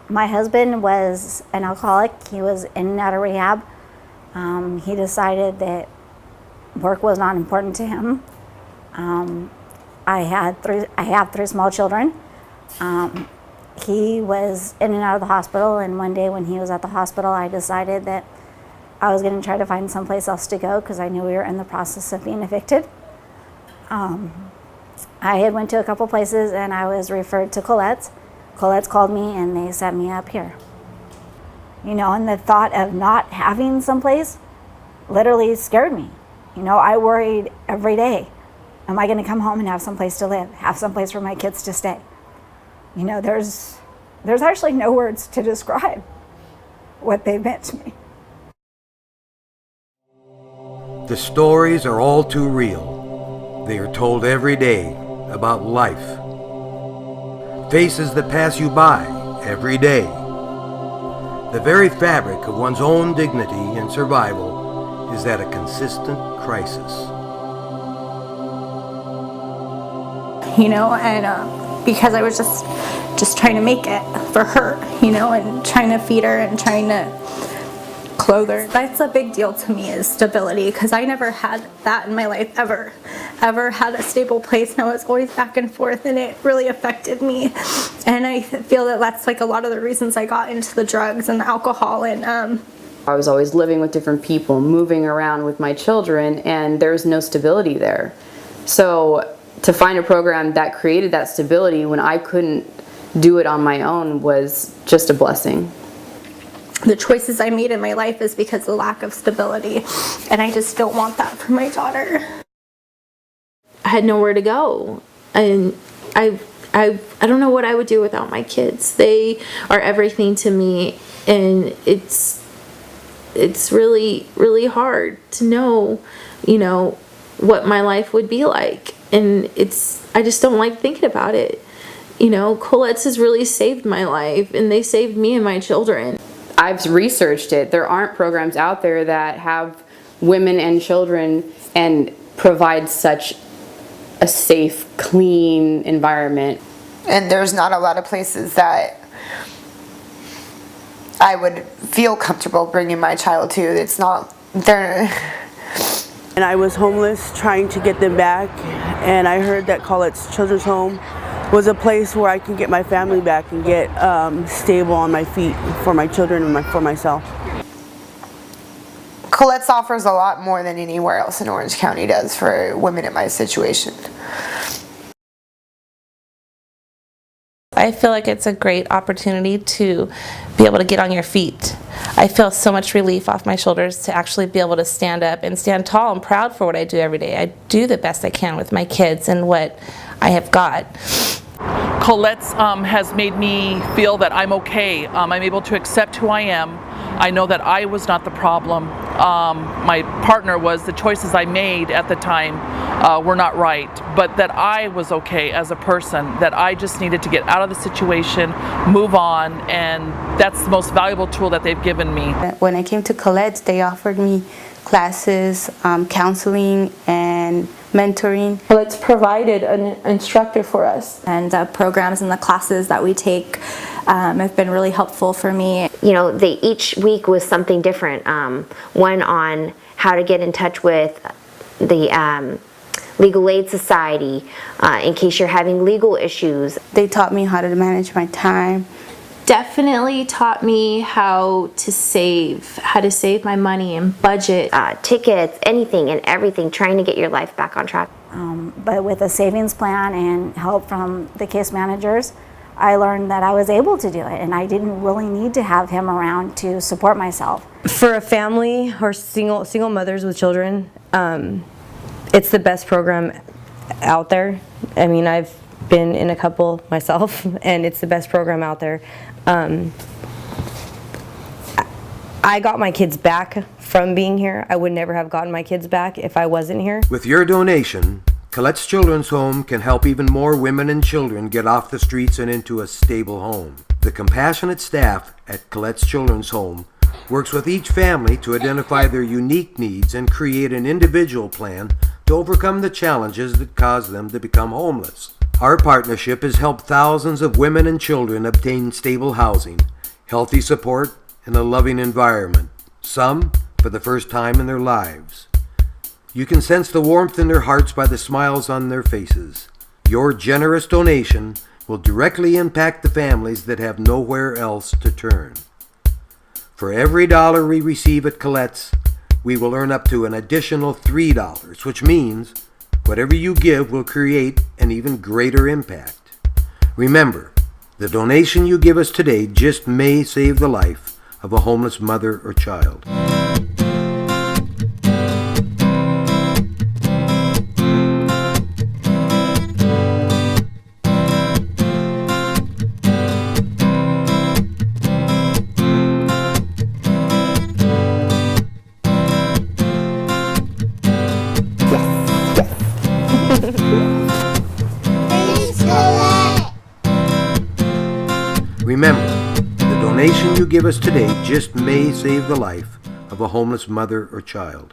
My husband was an alcoholic. He was in and out of rehab. He decided that work was not important to him. I have three small children. He was in and out of the hospital, and one day when he was at the hospital, I decided that I was going to try to find someplace else to go because I knew we were in the process of being evicted. I had went to a couple places and I was referred to Colette's. Colette's called me and they sent me up here. You know, and the thought of not having someplace literally scared me. You know, I worried every day, am I going to come home and have someplace to live, have someplace for my kids to stay? You know, there's actually no words to describe what they meant to me. The stories are all too real. They are told every day about life. Faces that pass you by every day. The very fabric of one's own dignity and survival is at a consistent crisis. You know, and because I was just trying to make it for her, you know, and trying to feed her and trying to clothe her. That's a big deal to me, is stability, because I never had that in my life ever had a stable place, and I was always back and forth, and it really affected me. And I feel that that's like a lot of the reasons I got into the drugs and the alcohol. And I was always living with different people, moving around with my children, and there was no stability there. So to find a program that created that stability when I couldn't do it on my own was just a blessing. The choices I made in my life is because of the lack of stability, and I just don't want that for my daughter. I had nowhere to go, and I don't know what I would do without my kids. They are everything to me, and it's really, really hard to know, you know, what my life would be like, and I just don't like thinking about it. You know, Colette's has really saved my life, and they saved me and my children. I've researched it. There aren't programs out there that have women and children and provide such a safe, clean environment. And there's not a lot of places that I would feel comfortable bringing my child to. It's not there. And I was homeless, trying to get them back, and I heard that Colette's Children's Home was a place where I can get my family back and get stable on my feet for my children and for myself. Colette's offers a lot more than anywhere else in Orange County does for women in my situation. I feel like it's a great opportunity to be able to get on your feet. I feel so much relief off my shoulders to actually be able to stand up and stand tall and proud for what I do every day. I do the best I can with my kids and what I have got. Colette's has made me feel that I'm okay. I'm able to accept who I am. I know that I was not the problem. My partner was. The choices I made at the time were not right, but that I was okay as a person, that I just needed to get out of the situation, move on, and that's the most valuable tool that they've given me. When I came to Colette's, they offered me classes, counseling, and mentoring. Colette's provided an instructor for us. And the programs and the classes that we take have been really helpful for me. You know, each week was something different. One on how to get in touch with the Legal Aid Society in case you're having legal issues. They taught me how to manage my time. Definitely taught me how to save my money and budget. Tickets, anything and everything, trying to get your life back on track. But with a savings plan and help from the case managers, I learned that I was able to do it, and I didn't really need to have him around to support myself. For a family or single mothers with children, it's the best program out there. I mean, I've been in a couple myself, and it's the best program out there. I got my kids back from being here. I would never have gotten my kids back if I wasn't here. With your donation, Colette's Children's Home can help even more women and children get off the streets and into a stable home. The compassionate staff at Colette's Children's Home works with each family to identify their unique needs and create an individual plan to overcome the challenges that cause them to become homeless. Our partnership has helped thousands of women and children obtain stable housing, healthy support, and a loving environment, some for the first time in their lives. You can sense the warmth in their hearts by the smiles on their faces. Your generous donation will directly impact the families that have nowhere else to turn. For every dollar we receive at Colette's, we will earn up to an additional $3, which means whatever you give will create an even greater impact. Remember, the donation you give us today just may save the life of a homeless mother or child. Remember, the donation you give us today just may save the life of a homeless mother or child.